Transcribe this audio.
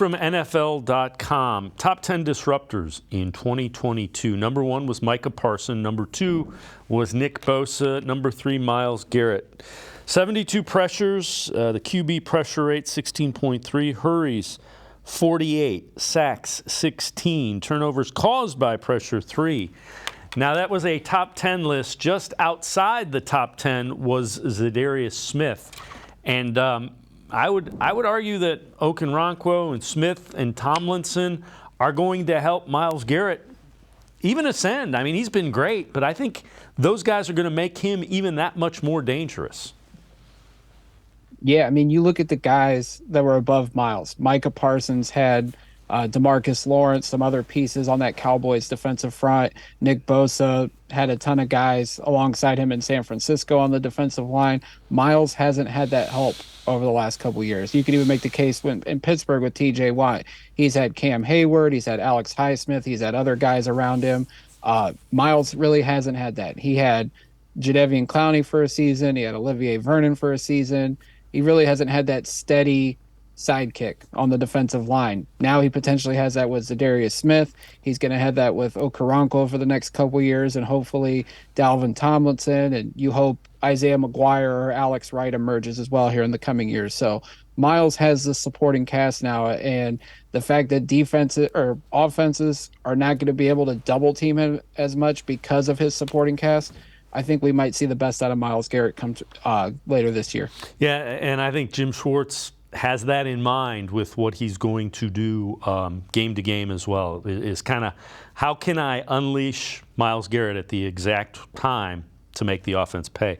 From NFL.com, top 10 disruptors in 2022. Number 1 was Micah Parsons. Number 2 was Nick Bosa. Number 3, Myles Garrett. 72 pressures, the QB pressure rate 16.3, hurries 48, sacks 16, turnovers caused by pressure 3. Now that was a top 10 list. Just outside the top 10 was Za'Darius Smith. And I would argue that Okoronkwo and Smith and Tomlinson are going to help Myles Garrett even ascend. I mean, he's been great, but I think those guys are going to make him even that much more dangerous. Yeah, I mean, you look at the guys that were above Myles. Micah Parsons had DeMarcus Lawrence, some other pieces on that Cowboys defensive front. Nick Bosa had a ton of guys alongside him in San Francisco on the defensive line. Myles hasn't had that help over the last couple of years. You could even make the case in Pittsburgh with TJ Watt. He's had Cam Hayward, he's had Alex Highsmith, he's had other guys around him. Myles really hasn't had that. He had Jadeveon Clowney for a season, he had Olivier Vernon for a season. He really hasn't had that steady sidekick on the defensive line. Now he potentially has that with Za'Darius Smith. He's going to have that with Okoronkwo for the next couple of years, and hopefully Dalvin Tomlinson, and you hope Isaiah McGuire or Alex Wright emerges as well here in the coming years. So Myles has the supporting cast now, and the fact that defenses or offenses are not going to be able to double team him as much because of his supporting cast, I think we might see the best out of Myles Garrett come later this year. Yeah, and I think Jim Schwartz has that in mind with what he's going to do game to game as well. Is kind of how can I unleash Myles Garrett at the exact time to make the offense pay.